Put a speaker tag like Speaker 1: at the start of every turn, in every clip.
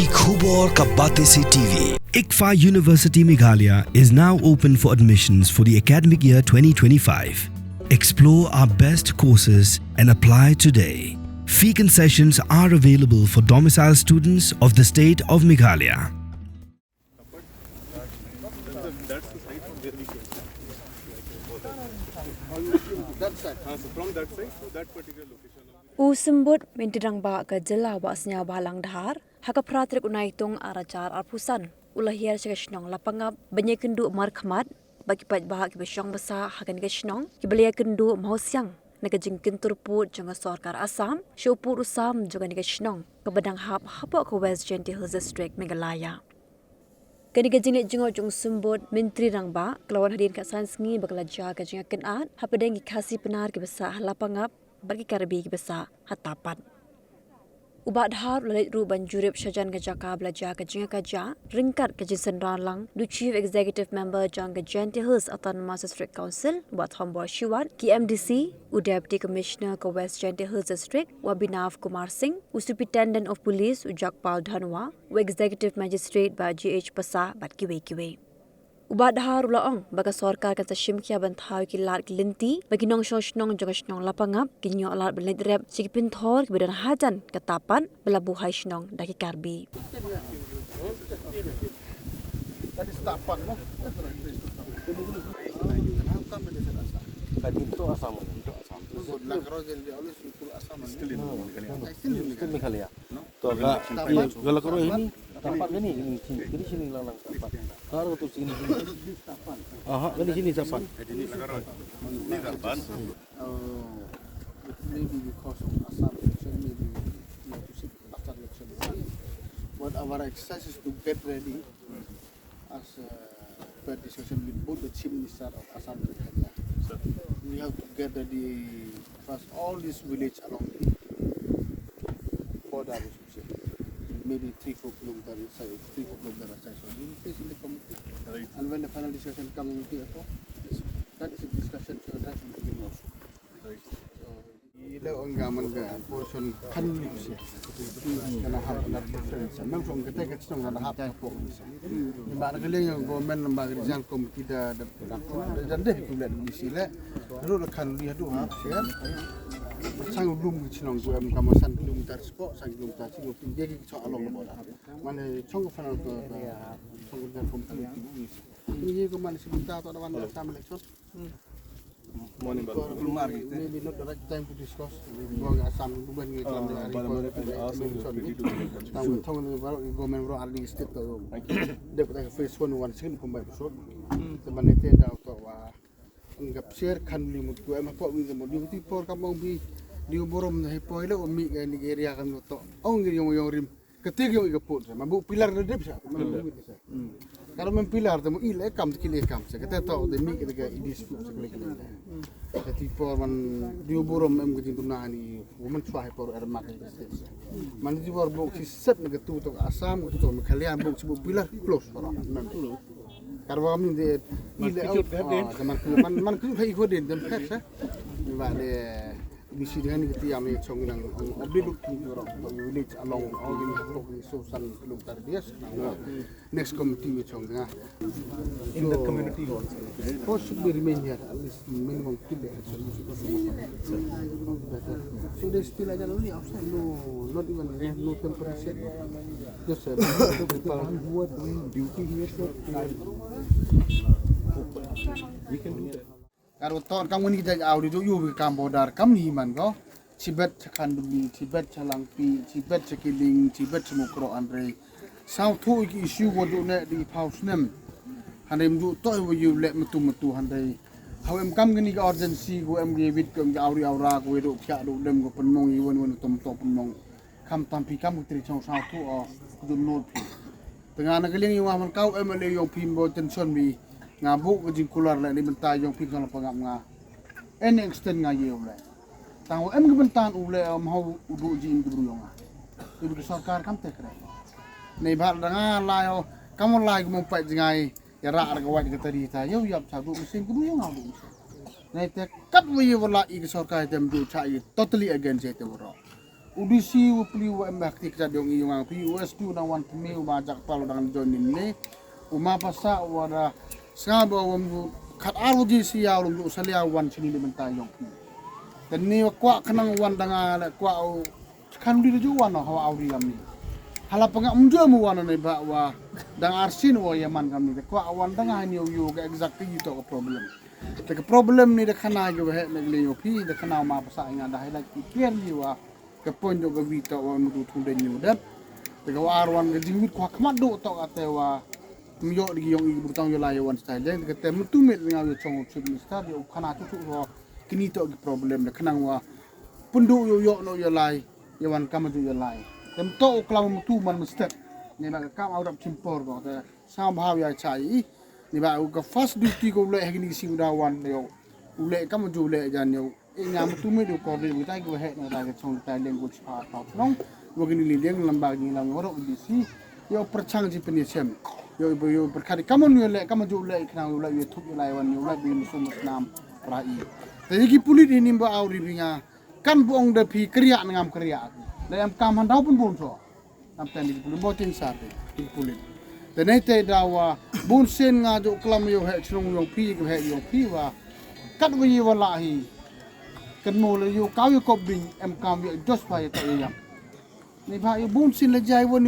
Speaker 1: की खूब और कब्बाते से TV.
Speaker 2: ICFA University Meghalaya is now open for admissions for the academic year 2025. Explore our best courses and apply today. Fee concessions are available for domicile students of the state of Meghalaya.
Speaker 3: Usembut mintirangba ke jela wasnya balang dhar haka pratrik unaitung arajar arpusan ulahir sekesnong lapangap banyak kendu markhamat bagi pat bahak besyong besa hakan kesnong kibelia kendu mausiang nagajing kenturpu janga sarkar Assam syupur usam juga kesnong kebadang hap hapa ke West Genty Hills District Meghalaya. Kanigajing ni jengo jong sembut menteri rangba kelawan hadirin kat sansngi bakalaja ke jenga kenat hapadeng ikasi penar ke besa lapangap bagi karbi besar hatapan. Ubat dhar lalit ru banjurip syajan gajaka belajar kajing kaja ringkat kajin sendalang du Chief Executive Member jang Genty Hills Autonomous District Council buat Hombor Shiwat KMDC u Deputy Commissioner ke West Genty Hills District Wabinav Kumar Singh u Superintendent of Police u Jakpal Dhanwa u Executive Magistrate ba GH Pasar bat kiwe. Ubat dhar ulaong baga sarkar kata shimkia banthaw ki lat linti bagi nong shoshnong jogashnong lapangap kinyo alat belidrep sikipin thor ki bedan hajan katapan belabu haishnong daki karbi.
Speaker 4: Tapat ni ini sini lalang tapat. Kalau tu sini. Aha, dari sini tapat.
Speaker 5: Ini tapat.
Speaker 6: Maybe because of Assam election, maybe not to see after election. But our exercise is to get ready as per discussion with both the chief minister of Assam and Kenya. We have to get ready first all these village along the border. Maybe 3-4 kilometers inside, 3-4 kilometers outside. So we will face in the committee. Right. And when the final discussion comes in the that is a discussion so that will begin also. Right. So ila ang gaman ga portion kanlim siya. Kana hap na difference. Nang from kete kete nang na hap po. Ba na galing yung government ng bagrijan committee da dande kulat di sila. Ro la kanli hadu hap siya. Sang lum chinong go am kamasan kilometer spot sang kilometer silo pinje ki so along the border mane chong fanal ko chong dan community ni ko man sibunta to dawan sam election morning ba lumar maybe not the right time to discuss go ga sam duban ni klam de ari ko thong ni baro government bro ali state to de ko face one second ko ba so te mane te da to wa ngap share kan limut ko em po wi mo di por ka mong bi di borom na hipoy la umi ga Nigeria kan to ong yung rim ketig yung igapot sa mabu pilar na dip sa karo men pilar mo ile kam kile kam sa kata to de mi ga idis fu sa kile kati por man di borom em ga tunani woman twa hipor er mak man di bor bo si set na tu to Assam to Meghalaya bo si pilar close para karo kami de ile man ku hai ko den dem sa ba de misi dengan kita yang macam yang obliguk village along all the so san kilometer dia next committee macam dengan
Speaker 4: In the community hall.
Speaker 6: should be remain here at least minimum 2 days so they still aja only outside not even no temperature just people who are doing duty here we can do that. Kalau tahun kamu ni kita awal itu you become border kami man ko Tibet Kanduli Tibet Chalangpi Tibet Sekiling Tibet Semukro Andre South tu issue wadu ne di house nem handai mdu to you let metu handai how em kam gani ga urgency go em David ko awri awra ko do kya do dem go penmong iwan tom penmong kam tampi kam tri chong South tu o du not tengah nagaling yung aman kau em le yung pimbo tension bi ngabu ke jingkular le ni bentai yang pi kala pangap nga en extend nga ye ule tang em ke bentan ule mau udu jin ke bru nga ibu sarkar kam tekre nei bhal nga layo kamu lai mo pai jingai ya ra ga wa ke tari ta yo yap cha du mesin ke bru nga du nei te kat wi wala i ke sarkar tem du cha totally against it bro udisi upli wa mbakti ka dong yung pi US tu na wan tumi umajak palo dengan jonin ne uma pasa wada sabo wam kat aru ji sia lu salia wan sini mentai yong pi dan ni kwa kanang wan danga kwa kan di ju wan hawa auri kami hala panga munjo mu wan ne ba wa dang arsin wa yaman kami kwa wan danga ni yu ga exactly itu problem the problem ni de kana jo he ne le yo pi de kana ma pasa inga dah like clear ni wa ke ponjo ke vita wa mudu tunde nyudat te ka arwan ke jimit kwa kmado to ate wa myo di yong i burtang yo lai wan style ke te mutu met nga yo chong chip ni sta yo khana tu ro kini to ki problem le khanang wa pundu yo no yo lai yo wan kam ju yo lai tem to klam mutu man mistake ni ba ka out of chimpor go te sam bhaw ya chai ni ba ka first duty ko le hagini sing da wan yo ule kam ju le jan yo ingam tu me do ko be witai ko he na da ke chong tai language part of nong wo gini li leng lambag ni lang ro di si yo perchang ji penisem yo berkali kamu ni le kamu ju le kna le yo thuk lai wan yo le bi so muslim rai te ki pulit ini ba auri binga kan bong de pi kriya ngam kriya le am kam han dau pun bon so am tan di pulit botin sa di pulit te nei te dawa bun sen nga jo klam yo he chnong yo pi ko he yo pi wa kat wi wala hi kan mo le yo kaw yo ko bing em kam yo just pa to yam ni ba yo bun sin le jai won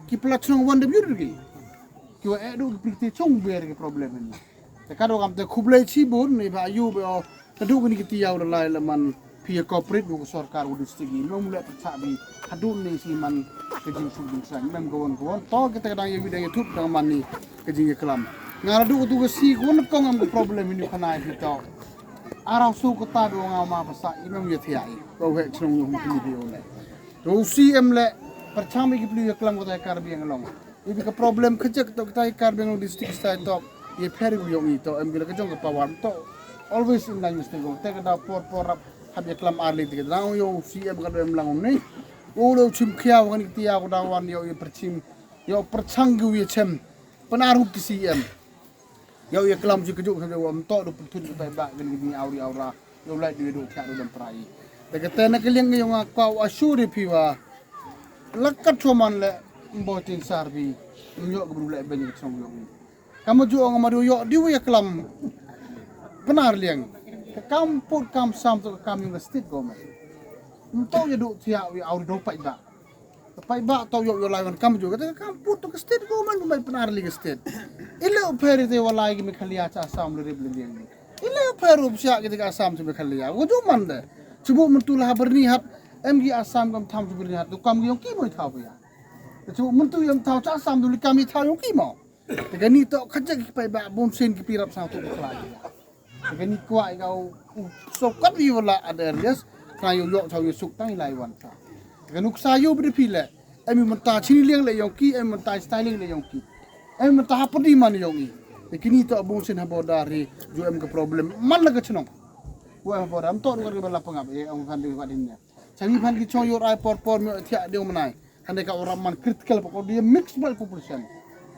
Speaker 6: ki platchong won de beauty ki wa edu ki te chong ber ke problem ni te kado kam te khuble chi bun ni ba yo be kadu ni ki ti yaw la la man pi corporate bu sarkar u district ni mo mule ta bi hadu ni si man ke jing su bin sang mem go won to ke te dang ye bi dang thup dang man ni ke jing ke klam ngara du tu ke si ko na kong am problem ni khana hi to arau su ko ta do nga ma pasa imam ye thia i ko he chung yo hu ni le do si em le percham ki pli klam ko ta kar bi ngalong ibi ka problem khajak to ta kar bi district sta to ye pher go yo ni to em gila ka jong ka pawan to always in line mistake go te ka da por rap hab ye klam arli te da yo si em ka do em lang ni o lo chim khia wa ni ti ya ko da wan yo ye perchim yo perchang gu ye chem penaruh ki si em yo ye klam ju kejuk sampai wam to do putun to ba gen ni auri aura yo lai du do kha do dam prai te ka te na ke leng yo nga ka asuri piwa lakat thoman le mbotin sarbi yo ko le ben ni chong yo kamu ju nga maru yo di ye klam benar liang ka kam put kam sam to kam yo state government to ye do tia wi auri do pai ba to yo lai wan kam ju ka kam put to state government mai benar li state ile uperi te wala gi me khalia cha sam le rebel liang ni ile uperu sia gi ka asam se me khalia wo ju man de chubu mentu la berni hat mg asam kam tham chu berni hat to kam gi yong ki moi thau ya chubu mentu yam thau cha asam du li kam yi thau yong ki mo te ga ni to khajak ki pai ba bom sen ki pirap sa to khla ya te ga ni kwa ga so kat wi wala aderes ka yo yo thau yu suk tai lai wan sa te ga nuk sa yo bi phi le em man ta chi liang le yong ki em man ta styling le yong ki em man ta padi man yong i kini to bom sen ha bodari ju em ka problem man la ka chnong wa bodam to ngar ba la pangap e ang kan di wadin ya changi phan ki chong yor ai por me thia de manai hande ka orang man critical ko dia mixed population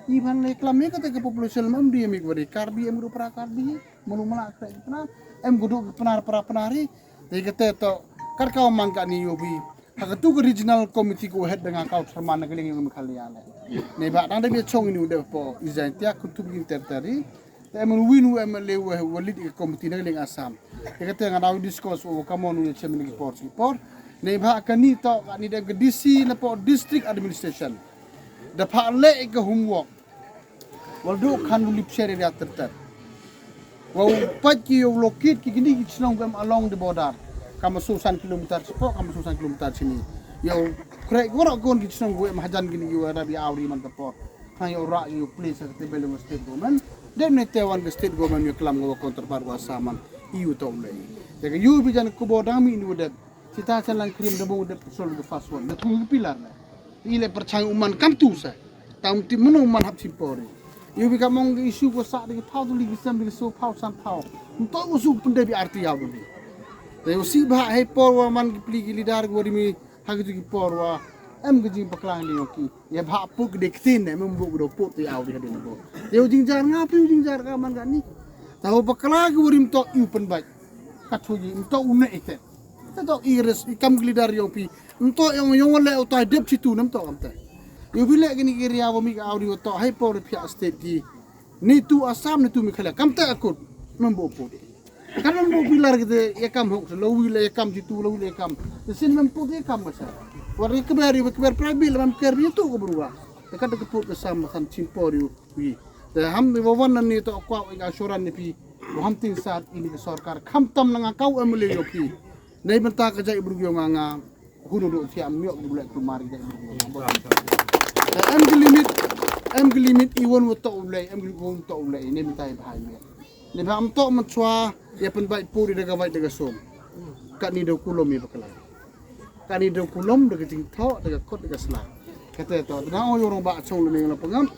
Speaker 6: i phan le klam me ka te population mam dia mi wari karbi em ru pra karbi mulu mala ka pna em gudu pnar pra pnari te ka te to kar ka man ka ni yobi ha tu regional committee ko head dengan kau serman ngeling yang mekhalia le ne ba dang de chong ni de po izan tia kutub intertari te em win we em le we walid committee ngeling asam te ka te ngadaw discuss o kamon ni chemin ki por ne ba ka ni to ka ni de DC na po district administration da pa le ke homework wal do kan lip share ya terter wa pat ki yo lokit ki gini ki chnong gam along the border kamu 100 kilometer sepok kamu 100 kilometer sini yo krek gora gon ki chnong we mahajan gini yo rabi auri man tepo ha yo ra yo place te belu state government dem ne tewan ke state government yo klam go counterpart wa saman iu to le de yu bi jan ko bodami ni de cita chalang krim de bo de sol de fast one de tung pilar na ile perchang uman kam tu sa tam ti menu man hap simpori yu bi kamong isu ko sa de pau tu li gisam de so pau sam pau to usuk punde bi arti ya bu te usi ba he por wa man ki pli ki lidar go mi ha ki por wa em ki jing paklang ni ki ye ba pu ki dektin ne mem bu do pu ti au di hadin bo te u jing jar ngapi u jing jar ka man ga ni tahu paklang go rim to yu pen bai ka thu ji to une ite Tato iris ikam glidar yo pi. Unto yang wala uto dep situ nam to amta. Yo bila gini area wa mi audio to hai por pia state ki. Ni tu asam ni tu mi khala kamta akut membopo. Kan membo bilar gitu ya kam hok lo wila ya kam situ lo wila ya kam. Sin mempo ya kam masa. Warna kebar prabil ram ker bi tu ko berubah. Dekat keput kesam kan cimpor yo wi. Dah ham wawan ni to kwa asuran ni pi. Ham ting saat ini ke sarkar khamtam nang kau amle yo pi. Nei benta ka jai burugyo nga hunu do siam miok bulek kumari jai burugyo. Em limit iwon wo to ulai em limit to ulai ne benta bahai me. Ne ba am to mat swa ya pen bai puri daga bai daga som. Ka ni do kulom mi bakala. Ka ni do kulom daga ting tho daga kot daga sla. Kata to na o yorong ba chong le ngala pangam.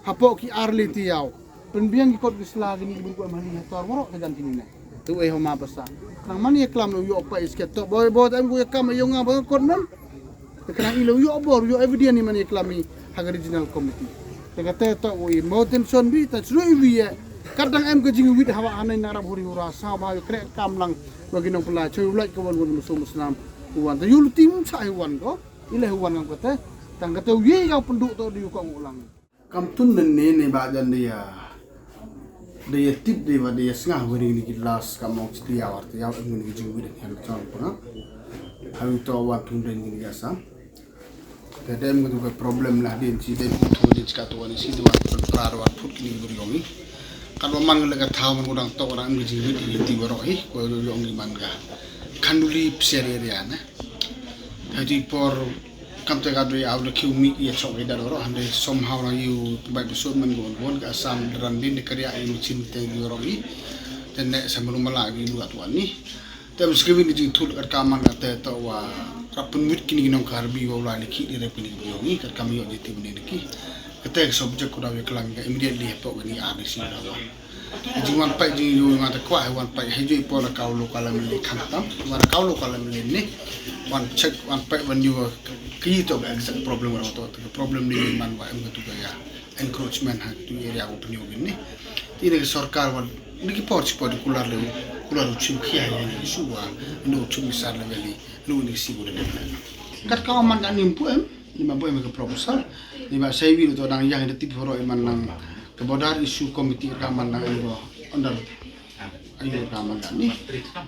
Speaker 6: Hapo ki arli tiaw. Pen biang ki kot sla gini burugyo mali tor moro ka jan tinina. Tu eh homa basa. Nang mani klam lo yo pa isket to boy em go yakam yo nga ba kon nan. Tekana ilo yo bor yo evident ni mani klami hag original committee. Tekate to wi moten son bi ta sru wi kadang em go jing wit hawa anai narab huri ura sa ba yo krek kam lang bagi nong pela choi ulai ko won musum muslim wan ta yul tim sai wan ko ile wan ngam kate tang kate wi ga penduk to di ko ulang. Kam tun ne ba jan dia tip dia dia sengah beri ni kelas kamu setia waktu yang ingin dijumpai dengan calon pernah. Kami tahu waktu dan ini biasa. Kadang itu problem lah dia sih dia butuh dia cakap tuan ini sih dia berperan waktu ini berjongi. Kalau man lega tahu man orang tahu orang ingin dijumpai di tiba rohi, kalau jongi man ga. Kanduli peserian, jadi por kam te kadri awda kiumi ya sok ida ro hande somehow na you by the short man gon ga sam randin de karya ini cinte di ro i dan ne samulu malagi lu atwan ni te skrivi ni tul ar kaman ate to wa rapun mit kini nong karbi wa la ki di repini yo ni kar kam yo jeti bune ki kete subject ko da we klang ga immediately to ni abi si da wa jiwan pa ji yo ngata kwa wan pa heju ipo la kaulo kala mili khantam wa kaulo kala mili ni wan check wan pa when you kita exact problem orang tu problem ni man wa em tu ya encroachment ha tu area open yo ni tidak sarkar wan ni port sport kular chim khia ya ni suwa no chum misal level no ni sigur de kat ka man kan nimpu em ni ma boy me proposal ni ba sai bi to dang yang de tip horo man nang ke bodar issue committee ka man nang ngo under ayo kaman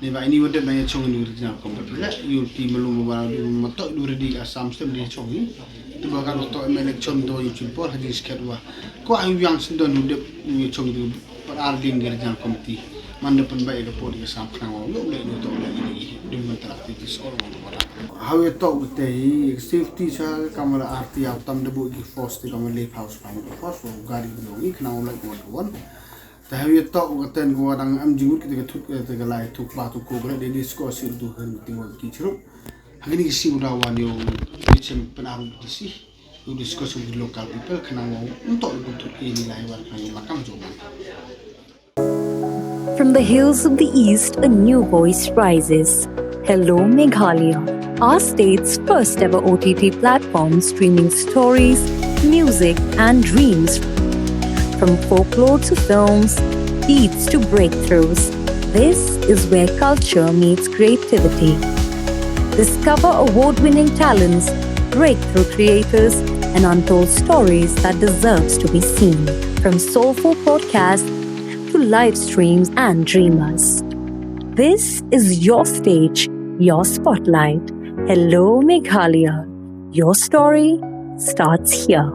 Speaker 6: ni ba ini wede na chong ni original committee la yu ti melum ba mato duridi asam stem ni chong ni tu ba kan to election do yu chimpor hadin skedwa ko ayu yang sindon de yu chong ni par ardin original committee man de pen ba e po di sam khang wa lo le to le ni di mental activities all over how you talk with the safety sa kamera arti autam de bu gi force ti kamera lake house from the force gari ni khna like one tapi itu waktu gua orang amjur kita ketuk lai tuk batu kubra di diskus itu kan tinggal kicru. Hari ini sih udah wani macam penaruh di sih, diskus with local people kenapa untuk ini lai warga makam juga.
Speaker 7: From the hills of the east, a new voice rises. Hello Meghalaya, our state's first ever OTT platform streaming stories, music and dreams. From folklore to films, beats to breakthroughs, this is where culture meets creativity. Discover award-winning talents, breakthrough creators, and untold stories that deserves to be seen. From soulful podcasts to live streams and dreamers. This is your stage, your spotlight. Hello Meghalaya. Your story starts here.